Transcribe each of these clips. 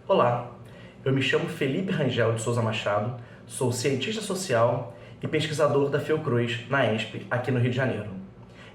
Olá, eu me chamo Felipe Rangel de Souza Machado, sou cientista social e pesquisador da Fiocruz, na ESP, aqui no Rio de Janeiro.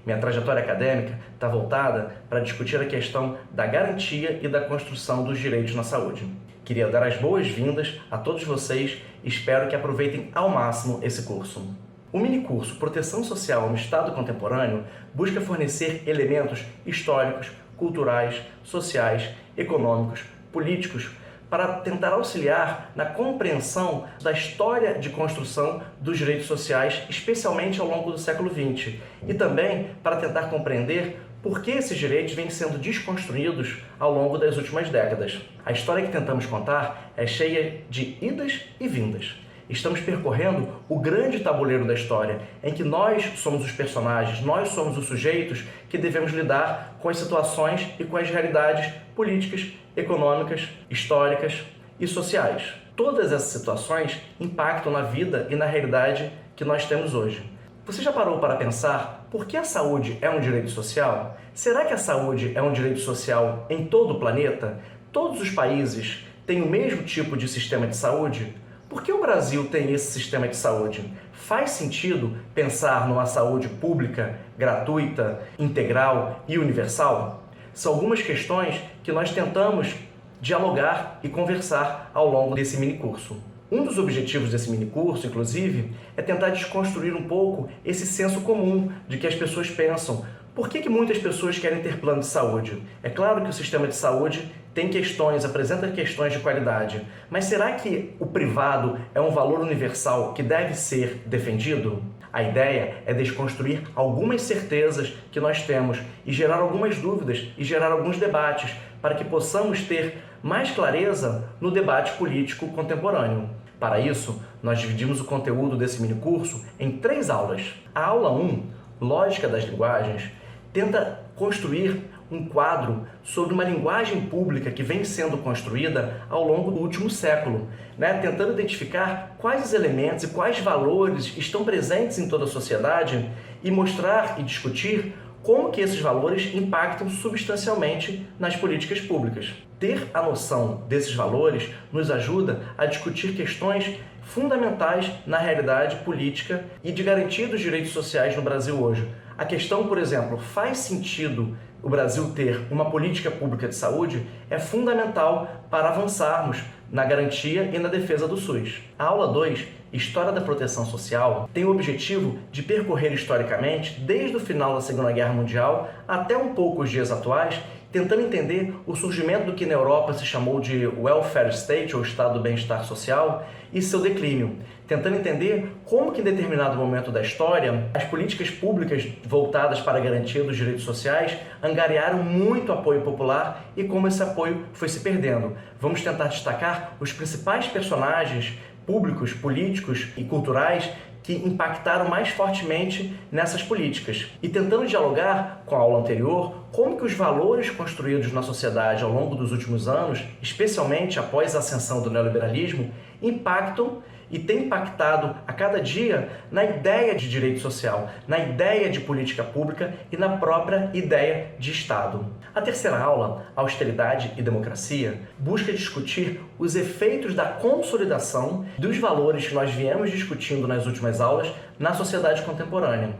Minha trajetória acadêmica está voltada para discutir a questão da garantia e da construção dos direitos na saúde. Queria dar as boas-vindas a todos vocês e espero que aproveitem ao máximo esse curso. O minicurso Proteção Social no Estado Contemporâneo busca fornecer elementos históricos, culturais, sociais, econômicos, políticos, para tentar auxiliar na compreensão da história de construção dos direitos sociais, especialmente ao longo do século XX, e também para tentar compreender por que esses direitos vêm sendo desconstruídos ao longo das últimas décadas. A história que tentamos contar é cheia de idas e vindas. Estamos percorrendo o grande tabuleiro da história, em que nós somos os personagens, nós somos os sujeitos que devemos lidar com as situações e com as realidades políticas, econômicas, históricas e sociais. Todas essas situações impactam na vida e na realidade que nós temos hoje. Você já parou para pensar por que a saúde é um direito social? Será que a saúde é um direito social em todo o planeta? Todos os países têm o mesmo tipo de sistema de saúde? Por que o Brasil tem esse sistema de saúde? Faz sentido pensar numa saúde pública, gratuita, integral e universal? São algumas questões que nós tentamos dialogar e conversar ao longo desse minicurso. Um dos objetivos desse minicurso, inclusive, é tentar desconstruir um pouco esse senso comum de que as pessoas pensam. Por que muitas pessoas querem ter plano de saúde? É claro que o sistema de saúde tem questões, apresenta questões de qualidade, mas será que o privado é um valor universal que deve ser defendido? A ideia é desconstruir algumas certezas que nós temos e gerar algumas dúvidas e gerar alguns debates para que possamos ter mais clareza no debate político contemporâneo. Para isso, nós dividimos o conteúdo desse minicurso em 3 aulas. A aula 1, Lógica das Linguagens, tenta construir um quadro sobre uma linguagem pública que vem sendo construída ao longo do último século, tentando identificar quais os elementos e quais valores estão presentes em toda a sociedade e mostrar e discutir como que esses valores impactam substancialmente nas políticas públicas. Ter a noção desses valores nos ajuda a discutir questões fundamentais na realidade política e de garantia dos direitos sociais no Brasil hoje. A questão, por exemplo, faz sentido o Brasil ter uma política pública de saúde? É fundamental para avançarmos na garantia e na defesa do SUS. A aula 2, História da Proteção Social, tem o objetivo de percorrer historicamente, desde o final da Segunda Guerra Mundial até um pouco os dias atuais, tentando entender o surgimento do que na Europa se chamou de welfare state, ou Estado do Bem-Estar Social, e seu declínio, tentando entender como que em determinado momento da história as políticas públicas voltadas para a garantia dos direitos sociais angariaram muito apoio popular e como esse apoio foi se perdendo. Vamos tentar destacar os principais personagens públicos, políticos e culturais que impactaram mais fortemente nessas políticas. E tentando dialogar com a aula anterior, como que os valores construídos na sociedade ao longo dos últimos anos, especialmente após a ascensão do neoliberalismo, impactam e tem impactado a cada dia na ideia de direito social, na ideia de política pública e na própria ideia de Estado. A terceira aula, Austeridade e Democracia, busca discutir os efeitos da consolidação dos valores que nós viemos discutindo nas últimas aulas na sociedade contemporânea.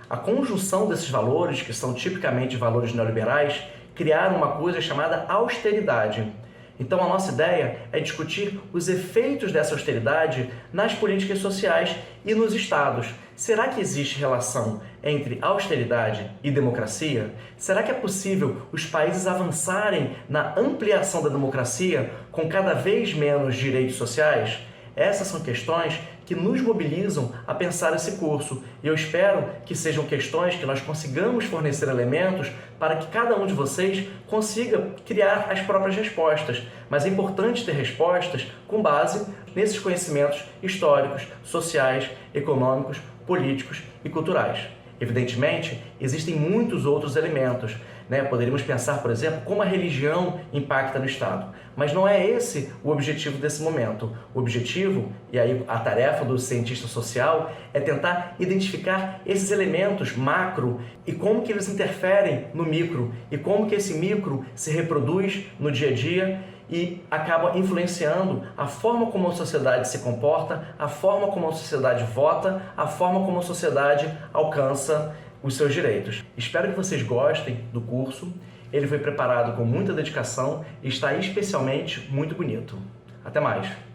A conjunção desses valores, que são tipicamente valores neoliberais, criaram uma coisa chamada austeridade. Então a nossa ideia é discutir os efeitos dessa austeridade nas políticas sociais e nos estados. Será que existe relação entre austeridade e democracia? Será que é possível os países avançarem na ampliação da democracia com cada vez menos direitos sociais? Essas são questões que nos mobilizam a pensar esse curso e eu espero que sejam questões que nós consigamos fornecer elementos para que cada um de vocês consiga criar as próprias respostas. Mas é importante ter respostas com base nesses conhecimentos históricos, sociais, econômicos, políticos e culturais. Evidentemente, existem muitos outros elementos. Poderíamos pensar, por exemplo, como a religião impacta no Estado. Mas não é esse o objetivo desse momento. O objetivo, e aí a tarefa do cientista social, é tentar identificar esses elementos macro e como que eles interferem no micro, e como que esse micro se reproduz no dia a dia e acabam influenciando a forma como a sociedade se comporta, a forma como a sociedade vota, a forma como a sociedade alcança os seus direitos. Espero que vocês gostem do curso. Ele foi preparado com muita dedicação e está especialmente muito bonito. Até mais!